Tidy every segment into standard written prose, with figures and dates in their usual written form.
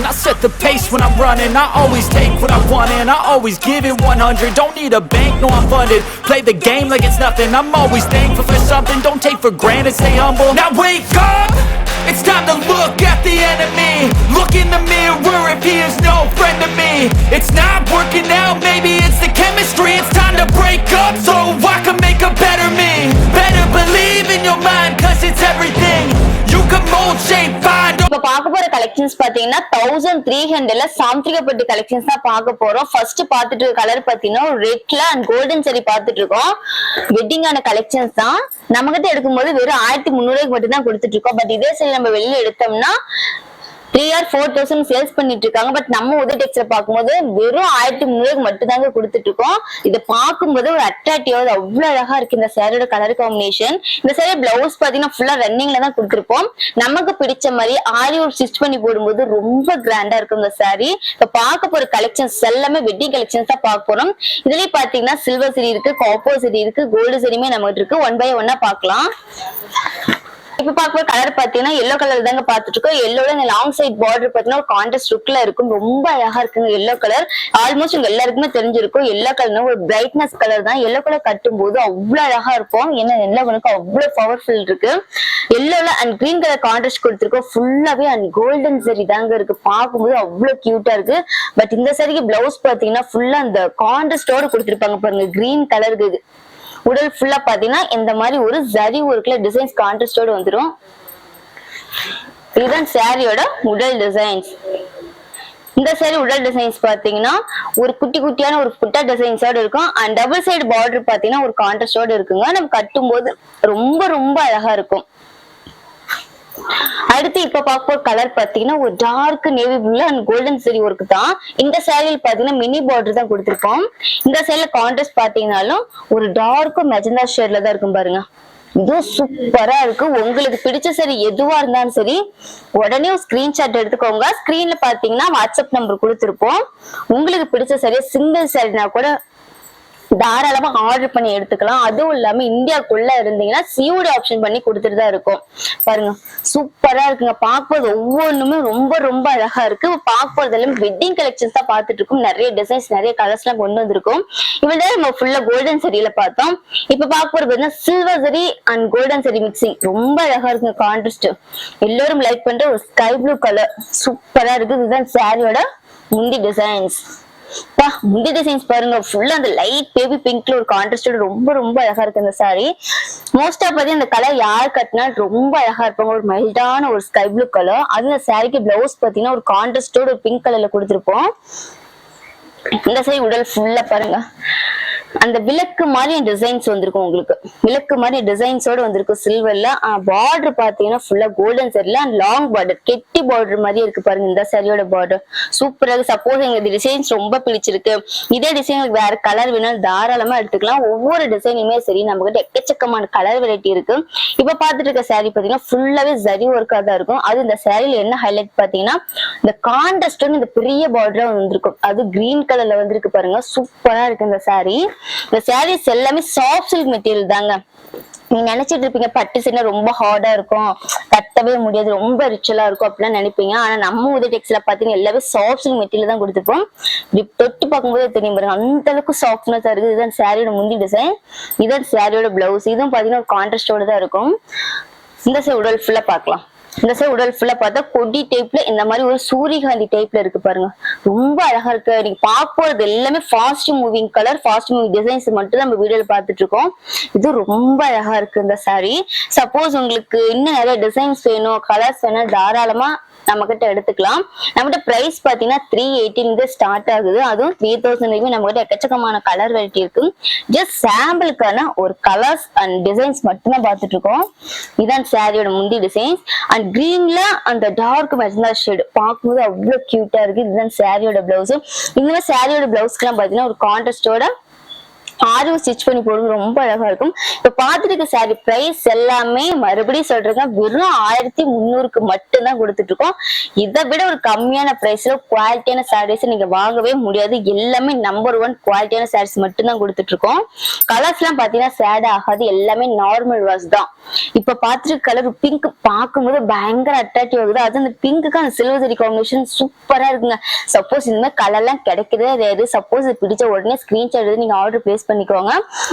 rhythm, I set the pace when I'm running. I always take what I want and I always give it 100. Don't need a bank, no I'm funded. Play the game like it's nothing. I'm always thankful for something. Don't take for granted, stay humble. Now wake up, it's time to look at the enemy. Look in the mirror if he is no friend to me. It's not working out, maybe it's the chemistry. It's time to break up so I can make a better me. Better believe in your mind, cause it's everything. You can mold, shape, find. இப்ப பார்க்க போற collections பாத்தீங்கன்னா 1300ல சாந்திரிகப்பட்டு collections தான் பார்க்க போறோம். First பாத்துட்டு இருக்க colour பாத்தீங்கன்னா ரெட்ல அண்ட் கோல்டன் சரி பாத்துட்டு இருக்கோம். வெட்டிங்கான கலெக்ஷன்ஸ் தான். நம்ம கிட்ட எடுக்கும்போது வெறும் 1300 மட்டும் தான் கொடுத்துட்டு இருக்கோம். பட் இதே சரி நம்ம வெளியில எடுத்தோம்னா 3 or 4,000 சேல்ஸ் பண்ணிட்டு இருக்காங்க. பட் நம்ம உதய் டெக்ஸ்ல பார்க்கும்போது வெறும் 1300 மட்டும் தாங்க கொடுத்துட்டு இருக்கோம். இதை பார்க்கும்போது ஒரு அட்ராக்டிவா அவ்வளவு அழகா இருக்கு இந்த சாரியோட கலர் காம்பினேஷன். இந்த சாரி பிளவுஸ் பாத்தீங்கன்னா ஃபுல்லா ரன்னிங்ல தான் கொடுத்துருப்போம். நமக்கு பிடிச்ச மாதிரி ஆரி ஒரு ஸ்டிச் பண்ணி போடும்போது ரொம்ப கிராண்டா இருக்கும் இந்த சாரி. இப்ப பார்க்க போற கலெக்ஷன்ஸ் எல்லாமே வெட்டிங் கலெக்ஷன்ஸ் தான் பார்க்க போறோம். இதுலயே பாத்தீங்கன்னா சில்வர் சரி இருக்கு, காப்பர் சரி இருக்கு, கோல்டு சரியுமே நம்ம இருக்கு. 1 by 1 பார்க்கலாம். இப்ப பாக்குற கலர் பாத்தீங்கன்னா எல்லோ கலர் தாங்க பாத்துட்டு இருக்கோம். எல்லோட இந்த லாங் சைட் பார்டர் பாத்தீங்கன்னா ஒரு கான்ட்ராஸ்ட் லுக்ல இருக்கும். ரொம்ப அழகா இருக்குங்க எல்லோ கலர். ஆல்மோஸ்ட் உங்க எல்லாருக்குமே தெரிஞ்சிருக்கும் எல்லோ கலர்னா ஒரு பிரைட்னஸ் கலர் தான். எல்லோ கலர் கட்டும் போது அவ்வளவு அழகா இருக்கும். ஏன்னா எல்லோ கலருக்கு அவ்வளவு பவர்ஃபுல் இருக்கு. எல்லோல அண்ட் கிரீன் கலர் கான்ட்ராஸ்ட் கொடுத்துருக்கோம். ஃபுல்லாவே அண்ட் கோல்டன் சரி தாங்க இருக்கு. பார்க்கும்போது அவ்வளவு கியூட்டா இருக்கு. பட் இந்த சரிக்கு பிளவுஸ் பாத்தீங்கன்னா ஃபுல்லா அந்த கான்ட்ராஸ்டோட கொடுத்துருப்பாங்க பாருங்க. கிரீன் கலருக்கு உடல் ஃபுல்லா பாத்தீங்கன்னா இந்த மாதிரி ஒரு ஜரி ஒர்க்ல டிசைன்ஸ் கான்ட்ராஸ்டோட வந்துடும். இதுதான் சாரியோட உடல் டிசைன்ஸ். இந்த சாரி உடல் டிசைன்ஸ் பாத்தீங்கன்னா ஒரு குட்டி குட்டியான ஒரு புட்டா டிசைன்ஸோட இருக்கும். அண்ட் டபுள் சைடு பார்டர் பாத்தீங்கன்னா ஒரு கான்ட்ராஸ்டோட இருக்குங்க. நம்ம கட்டும் போது ரொம்ப ரொம்ப அழகா இருக்கும். அடுத்து இப்ப பார்க்க கலர் பாத்தீங்கன்னா ஒரு dark navy blue and golden சரி ஒர்க் தான். இந்த சாரியில் பாத்தீங்கன்னா மினி பார்டர் தான் கொடுத்திருக்கோம். இந்த சைடுல கான்ட்ராஸ்ட் பாத்தீங்கன்னாலும் ஒரு டார்க் மெஜந்தா ஷேட்ல தான் இருக்கும் பாருங்க. இது சூப்பரா இருக்கு. உங்களுக்கு பிடிச்ச சரி எதுவா இருந்தாலும் சரி உடனே ஒரு ஸ்கிரீன்ஷாட் எடுத்துக்கோங்க. ஸ்கிரீன்ல பாத்தீங்கன்னா வாட்ஸ்அப் நம்பர் கொடுத்திருப்போம். உங்களுக்கு பிடிச்ச சரி சிங்கிள் சாரினா கூட தாராளமா ஆர்டர் பண்ணி எடுத்துக்கலாம். அதுவும் இல்லாம இந்தியாக்குள்ள இருந்தீங்கன்னா சிஓடி ஆப்ஷன் பண்ணி கொடுத்துட்டு தான் இருக்கும். பாருங்க சூப்பரா இருக்குங்க. பார்க்கும்போது ஒவ்வொன்றுமே ரொம்ப ரொம்ப அழகா இருக்கு. பார்க்கும்போது எல்லாம் வெட்டிங் கலெக்ஷன்ஸ் தான் பார்த்துட்டு இருக்கும். நிறைய டிசைன்ஸ் நிறைய கலர்ஸ் எல்லாம் கொண்டு வந்திருக்கும். இவள்ட நம்ம ஃபுல்லா கோல்டன் சரியில பார்த்தோம். இப்ப பார்க்க போறது பாத்தீங்கன்னா சில்வர் சரி அண்ட் கோல்டன் சரி மிக்சிங். ரொம்ப அழகா இருக்குங்க. கான்ட்ராஸ்ட் எல்லாரும் லைக் பண்ற ஒரு ஸ்கை ப்ளூ கலர் சூப்பரா இருக்கு. இதுதான் சாரியோட முந்தி டிசைன்ஸ். முந்தி டிசைன்ஸ் பாருங்க ஃபுல்லா அந்த லைட் பேபி பிங்க்ல ஒரு கான்ட்ராஸ்டோட ரொம்ப ரொம்ப அழகா இருக்கு இந்த சாரி. மோஸ்டா பாத்தீங்கன்னா இந்த கலர் யார் கட்டினா ரொம்ப அழகா இருப்பாங்க. ஒரு மைல்டான ஒரு ஸ்கை ப்ளூ கலர். அது இந்த சாரிக்கு பிளவுஸ் பாத்தீங்கன்னா ஒரு கான்ட்ராஸ்டோட ஒரு பிங்க் கலர்ல கொடுத்திருப்போம். இந்த சாரி உடல் ஃபுல்லா பாருங்க அந்த விளக்கு மாதிரி டிசைன்ஸ் வந்திருக்கும். உங்களுக்கு விளக்கு மாதிரி டிசைன்ஸோட வந்திருக்கும் சில்வர்ல. பார்டர் பாத்தீங்கன்னா ஃபுல்லா கோல்டன் சரில அண்ட் லாங் பார்டர் கெட்டி பார்டர் மாதிரி இருக்கு பாருங்க. இந்த சாரியோட பார்டர் சூப்பரா இருக்கு. சப்போஸ் எங்க டிசைன்ஸ் ரொம்ப பிடிச்சிருக்கு, இதே டிசைன் வேற கலர் வேணாலும் தாராளமா எடுத்துக்கலாம். ஒவ்வொரு டிசைனுமே சரி நம்ம கிட்ட எக்கச்சக்கமான கலர் வெரைட்டி இருக்கு. இப்ப பாத்துட்டு இருக்க சாரி பாத்தீங்கன்னா ஃபுல்லாவே ஜரி ஒர்க்கா தான் இருக்கும். அது இந்த சாரியில என்ன ஹைலைட் பாத்தீங்கன்னா இந்த கான்ட்ராஸ்ட் இந்த பெரிய பார்டரா வந்திருக்கும். அது கிரீன் கலர்ல வந்திருக்கு பாருங்க. சூப்பரா இருக்கு இந்த சாரி. இந்த சாரீஸ் எல்லாமே சாஃப்ட் சில்க் மெட்டீரியல் தாங்க. நீங்க நினைச்சிட்டு இருப்பீங்க பட்டு சரினா ரொம்ப ஹார்டா இருக்கும், கட்டவே முடியாது, ரொம்ப ரிச்சுவலா இருக்கும் அப்படிலாம் நினைப்பீங்க. ஆனா நம்ம உதய் டெக்ஸ்ல பாத்தீங்கன்னா எல்லாமே சாஃப்ட் சில்க் மெட்டீரியல் தான் கொடுத்துருப்போம். இப்படி தொட்டு பார்க்கும்போது தெரியும் பாருங்க அந்த அளவுக்கு சாஃப்ட்னஸா இருக்கு. இதுதான் சாரியோட முந்தி டிசைன். இதுதான் சாரியோட பிளவுஸ். இதுவும் பாத்தீங்கன்னா ஒரு கான்ட்ராஸ்டோட தான் இருக்கும். இந்த சைடு உடல் ஃபுல்லா பாக்கலாம். இந்த சைடு உடல் ஃபுல்லா பார்த்தா கொடி டைப்ல இந்த மாதிரி ஒரு சூரியகாந்தி டைப்ல இருக்கு பாருங்க. ரொம்ப அழகா இருக்கு. நீங்க பார்ப்பது எல்லாமே fast moving colour, fast moving designs மட்டும் நம்ம வீடியோல பாத்துட்டு இருக்கோம். இது ரொம்ப அழகா இருக்கு இந்த சாரி. சப்போஸ் உங்களுக்கு இன்னும் நிறைய டிசைன்ஸ் வேணும், கலர்ஸ் வேணும், தாராளமா நம்ம கிட்ட எடுத்துக்கலாம். நம்மகிட்ட பிரைஸ் பாத்தீங்கன்னா 380 ஸ்டார்ட் ஆகுது. அதுவும் 3000 வரைக்கும் நம்ம கிட்ட எக்கச்சக்கமான கலர் வெரைட்டி இருக்கு. ஜஸ்ட் சாம்பிளுக்கான ஒரு கலர்ஸ் அண்ட் டிசைன்ஸ் மட்டும் தான் பாத்துட்டு இருக்கோம். இதான் சாரியோட முந்தி டிசைன்ஸ். அண்ட் கிரீன்ல அந்த டார்க் மெஜந்தா ஷேட் பார்க்கும்போது அவ்வளவு கியூட்டா இருக்கு. இதுதான் சாரியோட பிளவுஸ். இந்த சாரியோட பிளவுஸ்க்கு எல்லாம் பாத்தீங்கன்னா ஒரு கான்ட்ராஸ்டோட ஆரி ஸ்டிச் பண்ணி போடுறது ரொம்ப அழகா இருக்கும். இப்ப பாத்துட்டு சாரி பிரைஸ் எல்லாமே மறுபடியும் சொல்றேங்க, வெறும் 1300க்கு மட்டும் தான் கொடுத்துட்டு இருக்கோம். இதை விட ஒரு கம்மியான பிரைஸ்ல குவாலிட்டியான சாரீஸ் நீங்க வாங்கவே முடியாது. எல்லாமே நம்பர் 1 குவாலிட்டியான சாரீஸ் மட்டும் தான் கொடுத்துட்டு இருக்கோம். கலர்ஸ் எல்லாம் பாத்தீங்கன்னா சேட் ஆகாது, எல்லாமே நார்மல் வாஷ் தான். இப்ப பாத்துட்டு கலர் பிங்க் பார்க்கும்போது பயங்கர அட்ராக்டிவ் ஆகுது. அது அந்த பிங்க்கு அந்த சில்வர் ஜரி காம்பினேஷன் சூப்பரா இருக்குங்க. சப்போஸ் இந்த மாதிரி கலர் எல்லாம் கிடைக்கிறதே ரேரு. சப்போஸ் பிடிச்ச உடனே ஸ்கிரீன்ஷாட் எடுத்து நீங்க ஆர்டர் பிளேஸ் பண்ணிக்கோங்க.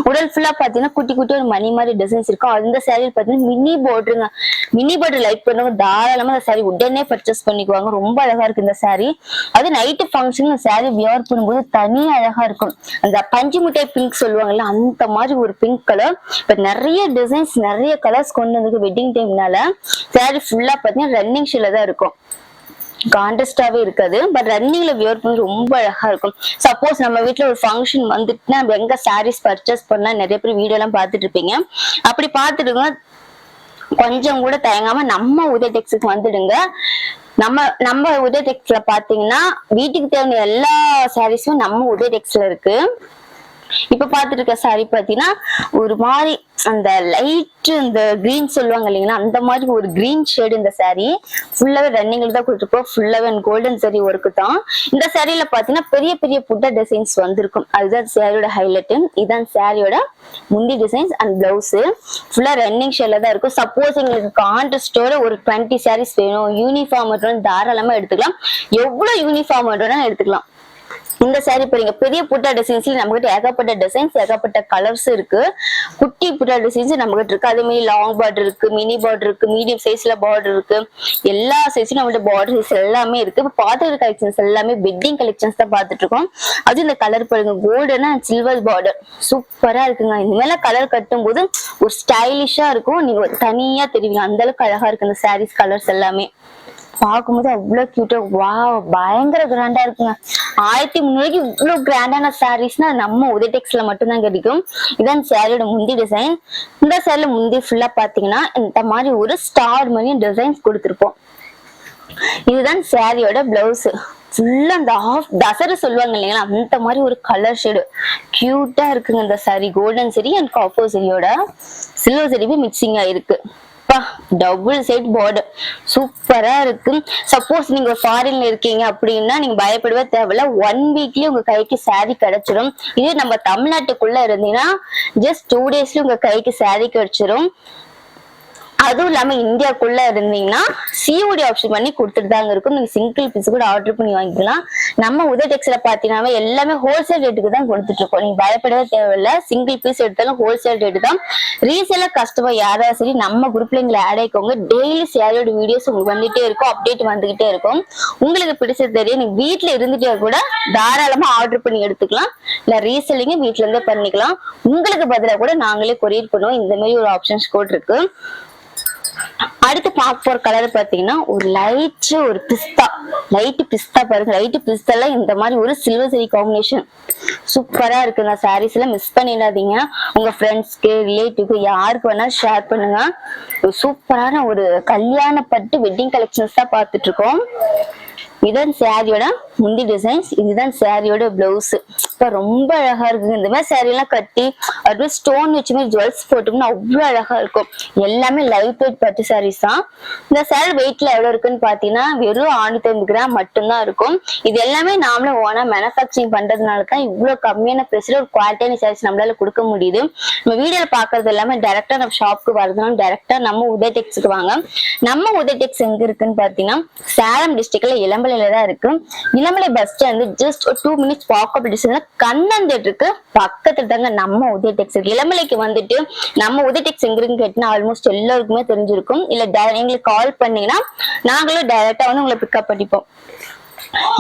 உடல் ஃபுல்லா பாத்தீங்கன்னா குட்டி குட்டி ஒரு மணி மாதிரி டிசைன்ஸ் இருக்கும். அந்த சாரீ பாத்தீங்கன்னா மினி பார்டருங்க. மினி பார்டர் லைக் பண்ணவங்க தாராளமா அந்த சாரீ உடனே பர்ச்சேஸ் பண்ணிக்குவாங்க. ரொம்ப அழகா இருக்கு இந்த சாரீ. அது நைட்டு ஃபங்க்ஷன் சாரீ வியர் பண்ணும்போது தனி அழகா இருக்கும். அந்த பஞ்சு மிட்டாய் பிங்க் சொல்லுவாங்கல்ல, அந்த மாதிரி ஒரு பிங்க் கலர். இப்ப நிறைய டிசைன்ஸ் நிறைய கலர்ஸ் கொண்டு வந்து வெட்டிங் டைம்னால சாரீ ஃபுல்லா பாத்தீங்கன்னா ரன்னிங் ஷேல தான் இருக்கும். கான்ட்ராஸ்டாவே இருக்காது. பட் ரன்னிங்ல வியர் பண்ணி ரொம்ப அழகா இருக்கும். சப்போஸ் நம்ம வீட்டுல ஒரு ஃபங்க்ஷன் வந்துட்டுனா நம்ம எங்க சாரீஸ் பர்ச்சேஸ் பண்ணா நிறைய பேர் வீடியோ எல்லாம் பாத்துட்டு இருப்பீங்க. அப்படி பாத்துட்டு கொஞ்சம் கூட தயங்காம நம்ம உதய டெக்ஸ்க்கு வந்துடுங்க. நம்ம உதய டெக்ஸ்ல பாத்தீங்கன்னா வீட்டுக்கு தேவையான எல்லா சாரீஸும் நம்ம உதய டெக்ஸ்ல இருக்கு. இப்ப பாத்துட்டு இருக்க சாரி பாத்தீங்கன்னா ஒரு மாதிரி அந்த லைட் இந்த கிரீன் சொல்லுவாங்க இல்லைங்களா, அந்த மாதிரி ஒரு கிரீன் ஷேடு. இந்த சாரி ஃபுல்லாவே ரன்னிங்ல தான் கொடுத்துருப்போம். ஃபுல்லாவே கோல்டன் சாரி ஒர்க்கு தான். இந்த சாரியில பாத்தீங்கன்னா பெரிய பெரிய புட்டா டிசைன்ஸ் வந்திருக்கும். அதுதான் சாரியோட ஹைலைட். இதுதான் சாரியோட முந்தி டிசைன்ஸ் அண்ட் பிளவுஸ் ஃபுல்லா ரன்னிங் ஷேட்ல தான் இருக்கும். சப்போஸ் எங்களுக்கு கான்ட்ராஸ்டோட ஒரு 20 சாரீஸ் வேணும், யூனிஃபார்ம் தாராளமா எடுத்துக்கலாம். எவ்வளவு யூனிஃபார்ம் எடுத்துக்கலாம். இந்த சாரி பாருங்க, பெரிய புட்டா டிசைன்ஸ்ல நம்ம கிட்ட ஏகப்பட்ட டிசைன்ஸ் ஏகப்பட்ட கலர்ஸ் இருக்கு. குட்டி புட்டா டிசைன்ஸ் நம்ம கிட்ட இருக்கு. அதே மாதிரி லாங் பார்டர் இருக்கு, மினி பார்டர் இருக்கு, மீடியம் சைஸ்ல பார்டர் இருக்கு. எல்லா சைஸும் நம்மகிட்ட பார்டர் சைஸ் எல்லாமே இருக்கு. இப்ப பாத்துக்கிற கலெக்ஷன்ஸ் எல்லாமே வெட்டிங் கலெக்ஷன்ஸ் தான் பாத்துட்டு இருக்கோம். அது இந்த கலர் பாருங்க, கோல்டன் அண்ட் சில்வர் பார்டர் சூப்பரா இருக்குங்க. இந்த மேல கலர் கட்டும் போது ஒரு ஸ்டைலிஷா இருக்கும். நீங்க தனியா தெரிவிங்க, அந்த அளவுக்கு அழகா இருக்கு இந்த சாரீஸ் கலர்ஸ் எல்லாமே. பாக்கும்போது அவ்வளவு கியூட்டா, வா பயங்கர கிராண்டா இருக்குங்க. 1300 இவ்வளவு கிராண்டான சாரீஸ்னா நம்ம உதய டெக்ஸ்ல மட்டும்தான் கிடைக்கும். இதான் சாரியோட முந்தி டிசைன். இந்த சாரில முந்தி ஃபுல்லா பாத்தீங்கன்னா இந்த மாதிரி ஒரு ஸ்டார் மாதிரி டிசைன்ஸ் கொடுத்திருப்போம். இதுதான் சாரியோட பிளவுஸ். ஃபுல்லா அந்த ஆஃப் தசரை சொல்லுவாங்க இல்லைங்களா, அந்த மாதிரி ஒரு கலர் ஷேடு கியூட்டா இருக்குங்க இந்த சாரி. கோல்டன் சரி அண்ட் காப்பர் சரியோட சில்வர் சரிவே மிக்சிங் ஆயிருக்கு. டபுள் சைட் பார்டர் சூப்பரா இருக்கு. சப்போஸ் நீங்க ஃபாரின்ல இருக்கீங்க அப்படின்னா நீங்க பயப்படவே தேவையில்ல. 1 வீக்லயே உங்க கைக்கு சாரி கிடைச்சிடும். இதே நம்ம தமிழ்நாட்டுக்குள்ள இருந்தீங்கன்னா ஜஸ்ட் 2 டேஸ்ல உங்க கைக்கு சாரி கிடைச்சிடும். அதுவும் இல்லாம இந்தியாக்குள்ள இருந்தீங்கன்னா சிஓடி ஆப்ஷன் பண்ணி கொடுத்துட்டு தாங்க இருக்கும். நீங்க சிங்கிள் பீஸ் கூட ஆர்டர் பண்ணி வாங்கிக்கலாம். நம்ம உதய டெக்ஸ்ல பாத்தீங்கன்னா எல்லாமே ஹோல்சேல் ரேட்டுக்கு தான் கொடுத்துட்டு இருக்கோம். நீங்க பயப்படவே தேவையில்ல. சிங்கிள் பீஸ் எடுத்தாலும் ஹோல்சேல் ரேட்டு தான். ரீசேலர் கஸ்டமர் யாராவது சரி நம்ம குரூப்ல எங்களை ஆட் ஆயிக்கோங்க. டெய்லி சேரியோட வீடியோஸ் உங்களுக்கு வந்துட்டே இருக்கும், அப்டேட் வந்துகிட்டே இருக்கும். உங்களுக்கு பிடிச்சது தெரியும். நீங்க வீட்டுல இருந்துட்டே கூட தாராளமா ஆர்டர் பண்ணி எடுத்துக்கலாம். இல்ல ரீசேலிங்க வீட்டுல இருந்தே பண்ணிக்கலாம். உங்களுக்கு பதிலாக கூட நாங்களே கொரியர் பண்ணுவோம். இந்த மாதிரி ஒரு ஆப்ஷன்ஸ் கோட் இருக்கு. அடுத்து பார்க்க போற கலர் பாத்தீங்கன்னா ஒரு லைட் பிஸ்தா பாருங்க. லைட் பிஸ்தால இந்த மாதிரி ஒரு சில்வர் சரி காம்பினேஷன் சூப்பரா இருக்குங்க. சாரீஸ் எல்லாம் மிஸ் பண்ணிடாதீங்க. உங்க ஃப்ரெண்ட்ஸ்க்கு ரிலேட்டிவ்க்கு யாருக்கு வேணா ஷேர் பண்ணுங்க. சூப்பரான ஒரு கல்யாண பட்டு வெட்டிங் கலெக்ஷன்ஸ் தான் பாத்துட்டு இருக்கோம். இதுதான் சாரியோட முந்தி டிசைன்ஸ். இதுதான் சாரியோட பிளவுஸ். இப்ப ரொம்ப அழகா இருக்குங்க. இந்த மாதிரி சாரி எல்லாம் கட்டி அப்படியே ஸ்டோன் வச்சு மாதிரி ஜுவல்ஸ் போட்டோம்னா அவ்வளவு அழகா இருக்கும். எல்லாமே லைட் வெயிட் பட்டு சாரீஸ் தான். இந்த சாரி வெயிட்ல எவ்வளவு இருக்குன்னு பாத்தீங்கன்னா வெறும் 650 கிராம் மட்டும்தான் இருக்கும். இது எல்லாமே நாமளே ஓனா மேனுஃபேக்சரிங் பண்றதுனாலதான் இவ்வளவு கம்மியான பிரைஸ்ல ஒரு குவாலிட்டியான சாரீஸ் நம்மளால கொடுக்க முடியுது. நம்ம வீடியோல பாக்குறது எல்லாமே டைரக்டா நம்ம ஷாப்புக்கு வரதுனால டைரக்டா நம்ம உதய டெக்ஸ்க்கு வாங்க. நம்ம உதய டெக்ஸ் எங்க இருக்குன்னு பாத்தீங்கன்னா சேலம் டிஸ்ட்ரிக்ட்ல இளம்பிள்ளையில தான் இருக்கு. இளம்பிள்ளை பஸ் ஸ்டாண்ட் ஜஸ்ட் ஒரு 2 மினிட்ஸ் வாக்கபிள் டிஸ்டன்ஸ்ல கண்ணன் தியேட்டருக்கு பக்கத்துல தாங்க நம்ம உதய டெக்ஸ். இளம்பிள்ளைக்கு வந்துட்டு நம்ம உதய டெக்ஸ் எங்க இருக்குன்னு கேட்டீங்கன்னா ஆல்மோஸ்ட் எல்லாருக்குமே தெரிஞ்சிருக்கும். இல்ல எங்களுக்கு கால் பண்ணீங்கன்னா நாங்களும் டைரக்டா வந்து உங்களை பிக்கப் பண்ணிப்போம்.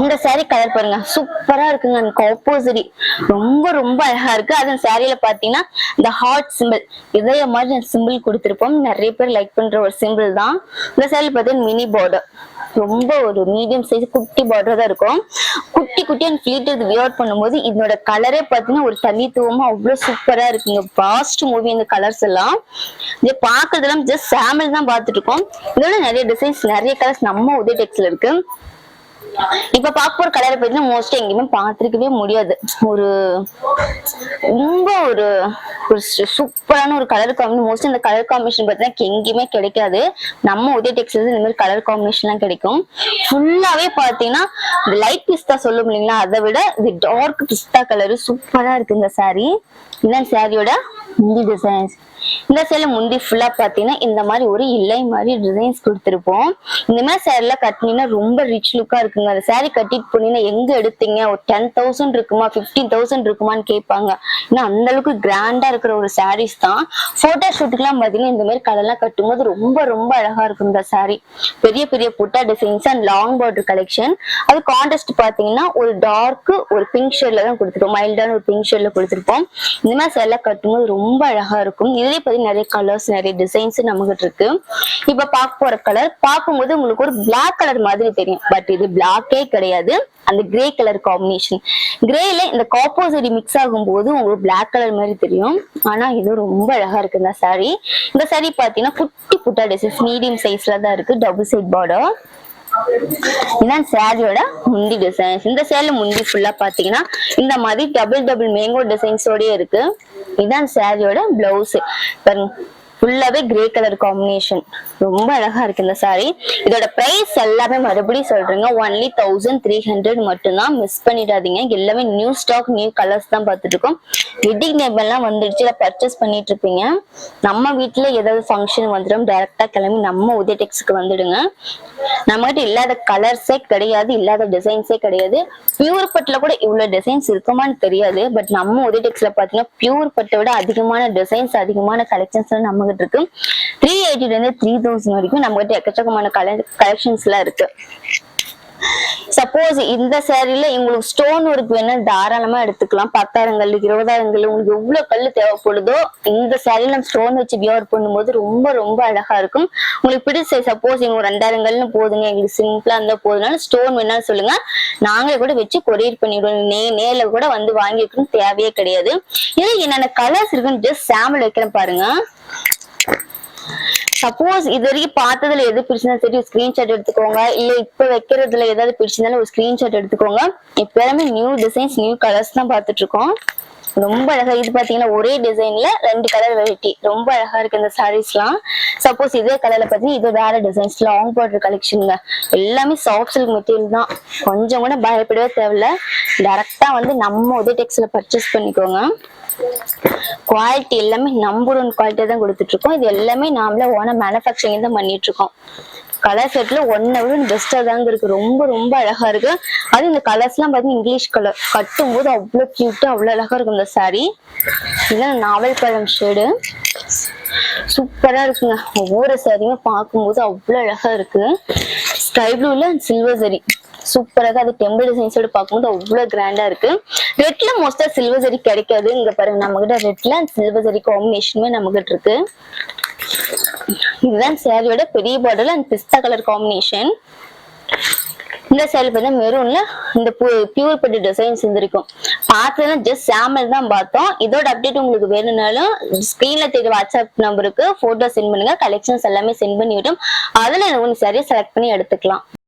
இந்த சாரி கலர் பாருங்க சூப்பரா இருக்குங்க. ஆப்போசிட் ரொம்ப ரொம்ப அழகா இருக்கு. அது சாரியில பாத்தீங்கன்னா இந்த ஹார்ட் சிம்பிள் இதே மாதிரி சிம்பிள் கொடுத்திருப்போம். நிறைய பேர் லைக் பண்ற ஒரு சிம்பிள் தான். இந்த சாரியில பாத்தீங்கன்னா மினி பார்டர் ரொம்ப ஒரு மீடியம் சைஸ் குட்டி பார்டர் தான் இருக்கும். குட்டி குட்டியான ஃபிளீட் வியர் பண்ணும்போது இதோட கலரே பாத்தீங்கன்னா ஒரு தனித்துவமா அவ்வளவு சூப்பரா இருக்குங்க. பாஸ்ட் மூவி இந்த கலர்ஸ் எல்லாம் இது பாக்குறதெல்லாம் ஜஸ்ட் சாம்பிள் தான் பாத்துட்டு இருக்கோம். இதோட நிறைய டிசைன்ஸ் நிறைய கலர்ஸ் நம்ம உதய டெக்ஸ்ல இருக்கு. இப்ப பார்க்க போற கலரை பத்தி மோஸ்ட்லி எங்கேயுமே பாத்துருக்கவே முடியாது. ஒரு ரொம்ப ஒரு சூப்பரான ஒரு கலர் காம்பினேஷன். மோஸ்ட்லி இந்த கலர் காம்பினேஷன் பார்த்தீங்கன்னா எங்கேயுமே கிடைக்காது. நம்ம உதய டெக்ஸ்டைல்ஸ் இந்த மாதிரி கலர் காம்பினேஷன் எல்லாம் கிடைக்கும். ஃபுல்லாவே பாத்தீங்கன்னா இந்த லைட் பிஸ்தா சொல்லும் இல்லைங்களா, அதை விட இது டார்க் பிஸ்தா கலர் சூப்பரா இருக்கு இந்த சாரி. இதுதான் சாரியோட முந்தி டிசைன்ஸ். இந்த சேல முந்தி ஃபுல்லா பாத்தீங்கன்னா இந்த மாதிரி ஒரு இலை மாதிரி டிசைன்ஸ் கொடுத்திருப்போம். இந்த மாதிரி சேரீல கட்டினீங்கன்னா ரொம்ப ரிச் லுக்கா இருக்குங்க. அந்த சாரி கட்டிட்டு போனீங்கன்னா எங்க எடுத்தீங்க, ஒரு 10,000 இருக்குமா 15,000 இருக்குமான்னு கேட்பாங்க. ஏன்னா அந்த அளவுக்கு கிராண்டா இருக்கிற ஒரு சாரீஸ் தான். போட்டோ ஷூட்டுக்கு எல்லாம் பாத்தீங்கன்னா இந்த மாதிரி கலர் எல்லாம் கட்டும்போது ரொம்ப ரொம்ப அழகா இருக்கும் இந்த சாரி. பெரிய பெரிய புட்டா designs and long border collection. அது கான்ட்ராஸ்ட் பாத்தீங்கன்னா ஒரு டார்க் ஒரு பிங்க் ஷேட்ல தான் கொடுத்துருப்போம். மைல்டான ஒரு பிங்க் ஷேட்ல கொடுத்துருப்போம். இந்த மாதிரி சேரீல கட்டும்போது ரொம்ப அழகா இருக்கும். இதுலயே பத்தி நிறைய கலர்ஸ் நிறைய டிசைன்ஸ் நமக்கு இருக்கு. இப்ப பார்க்க போற கலர் பார்க்கும்போது உங்களுக்கு ஒரு பிளாக் கலர் மாதிரி தெரியும். பட் இது பிளாக்கே கிடையாது, அந்த கிரே கலர் காம்பினேஷன். கிரேல இந்த காப்போசரி மிக்ஸ் ஆகும் போது உங்களுக்கு பிளாக் கலர் மாதிரி தெரியும். ஆனா இது ரொம்ப அழகா இருக்கு இந்த சாரி. இந்த சாரி பாத்தீங்கன்னா குட்டி புட்டா டிசைன்ஸ் மீடியம் சைஸ்ல தான் இருக்கு. Double side border. இதான் சாரியோட முந்தி டிசைன்ஸ். இந்த சேல முந்தி ஃபுல்லா பாத்தீங்கன்னா இந்த மாதிரி டபுள் மேங்கோ டிசைன்ஸோடய இருக்கு. இதான் சாரியோட பிளவுஸ். ஃபுல்லாவே கிரே கலர் காம்பினேஷன். ரொம்ப அழகா இருக்கு இந்த சாரி. இதோட பிரைஸ் எல்லாமே மறுபடியும் சொல்றேங்க, ஒன்லி 1300 மட்டும்தான். மிஸ் பண்ணிடாதீங்க. எல்லாமே நியூ ஸ்டாக் நியூ கலர்ஸ் தான் பார்த்துட்டு இருக்கோம். வெட்டிங் நேம் எல்லாம் வந்துடுச்சு, இதை பர்ச்சேஸ் பண்ணிட்டு இருப்பீங்க. நம்ம வீட்டுல ஏதாவது ஃபங்க்ஷன் வந்துடும், டைரக்டா கிளம்பி நம்ம உதய டெக்ஸ்க்கு வந்துடுங்க. நம்ம கிட்ட இல்லாத கலர்ஸே கிடையாது, இல்லாத டிசைன்ஸே கிடையாது. பியூர் பட்டுல கூட இவ்வளவு டிசைன்ஸ் இருக்குமான்னு தெரியாது. பட் நம்ம உதய டெக்ஸ்ல பாத்தீங்கன்னா பியூர் பட்டை விட அதிகமான டிசைன்ஸ் அதிகமான கலெக்ஷன்ஸ் நம்ம கிட்ட இருக்கு. 380 இருந்து 3000 வரைக்கும் நம்ம கிட்ட எக்கச்சக்கமான கலெக்ஷன்ஸ் எல்லாம் இருக்கு. சப்போஸ் இந்த சேரீல உங்களுக்கு ஸ்டோன் ஒர்க் வேணா தாராளமா எடுத்துக்கலாம். 10,000 கல்லு 20,000 கல்லு உங்களுக்கு எவ்வளவு கல்லு தேவைப்படுதோ இந்த சேரீல ஸ்டோன் வச்சு வியர் பண்ணும்போது ரொம்ப ரொம்ப அழகா இருக்கும். உங்களுக்கு பிடிச்ச சப்போஸ் எங்க ஒரு 2,000 கல்லுன்னு போதுங்க, எங்களுக்கு சிம்பிளா இருந்தா போதுனாலும் ஸ்டோன் வேணாலும் சொல்லுங்க, நாங்களே கூட வச்சு கொரியர் பண்ணிடுவோம். நேர்ல கூட வந்து வாங்கிக்கணும் தேவையே கிடையாது. இது என்னென்ன கலர்ஸ் இருக்குன்னு ஜஸ்ட் சாம்பிள் வைக்கிறேன் பாருங்க. சப்போஸ் இது வரைக்கும் பார்த்ததுல எது பிடிச்சிருந்தா சரி ஸ்கிரீன்ஷாட் எடுத்துக்கோங்க. இல்ல இப்ப வைக்கிறதுல ஏதாவது பிடிச்சிருந்தாலும் ஒரு ஸ்கிரீன்ஷாட் எடுத்துக்கோங்க. எப்பயுமே நியூ டிசைன்ஸ் நியூ கலர்ஸ் தான் பார்த்துட்டு இருக்கோம். ரொம்ப அழகா இது பாத்தீங்கன்னா ஒரே டிசைன்ல 2 கலர் வெரைட்டி ரொம்ப அழகா இருக்கு இந்த சாரீஸ் எல்லாம். சப்போஸ் இதே கலர்ல பாத்தீங்கன்னா இது வேற டிசைன்ஸ் லாங் பார்டர் கலெக்ஷனுங்க. எல்லாமே சாஃப்ட் சில்க் மெட்டீரியல் தான். கொஞ்சம் கூட பயப்படவே தேவையில்ல. டைரக்டா வந்து நம்ம உதய டெக்ஸ்ல பர்ச்சேஸ் பண்ணிக்கோங்க. குவாலிட்டி எல்லாமே நம்பர் 1 குவாலிட்டி தான் கொடுத்துட்டு இருக்கோம். இது எல்லாமே நாமளே ஓனா மேனுஃபேக்சரிங் தான் பண்ணிட்டு இருக்கோம். கலர் செட்ல ஒன்ன விட பெஸ்டா தாங்க இருக்கு. ரொம்ப ரொம்ப அழகா இருக்கு. அது இந்த கலர்ஸ் எல்லாம் பாத்தீங்கன்னா இங்கிலீஷ் கலர் கட்டும் போது அவ்வளவு கியூட்டா அவ்வளவு அழகா இருக்கும் இந்த சாரி. இதுதான் நாவல் பழம் ஷேடு. சூப்பரா இருக்குங்க. ஒவ்வொரு சாரியுமே பார்க்கும்போது அவ்வளவு அழகா இருக்கு. ஸ்கை ப்ளூல சில்வர் சரி சூப்பராக அது டெம்பிள் டிசைன்ஸோட பார்க்கும்போது அவ்வளவு கிராண்டா இருக்கு. ரெட்ல மோஸ்டா சில்வர் சரி கிடைக்காது. இங்க பாருங்க நம்ம கிட்ட ரெட்ல சில்வர் சரி காம்பினேஷனுமே நம்ம கிட்ட இருக்கு. இதுதான் சாரியோட பெரிய பார்டர்ல அந்த பிஸ்தா கலர் காம்பினேஷன். இந்த சாரி பார்த்தா மெரூன்ல இந்த பியூர் பட்டு டிசைன்ஸ் இருந்திருக்கும். பார்த்ததுன்னா ஜஸ்ட் சாம்பிள் தான் பார்த்தோம். இதோட அப்டேட் உங்களுக்கு வேணும்னாலும் ஸ்கிரீன்ல தெரிய வாட்ஸ்அப் நம்பருக்கு போட்டோ சென்ட் பண்ணுங்க. கலெக்ஷன்ஸ் எல்லாமே சென்ட் பண்ணி விட்டோம். அதுல ஒன்று சரியா செலக்ட் பண்ணி எடுத்துக்கலாம்.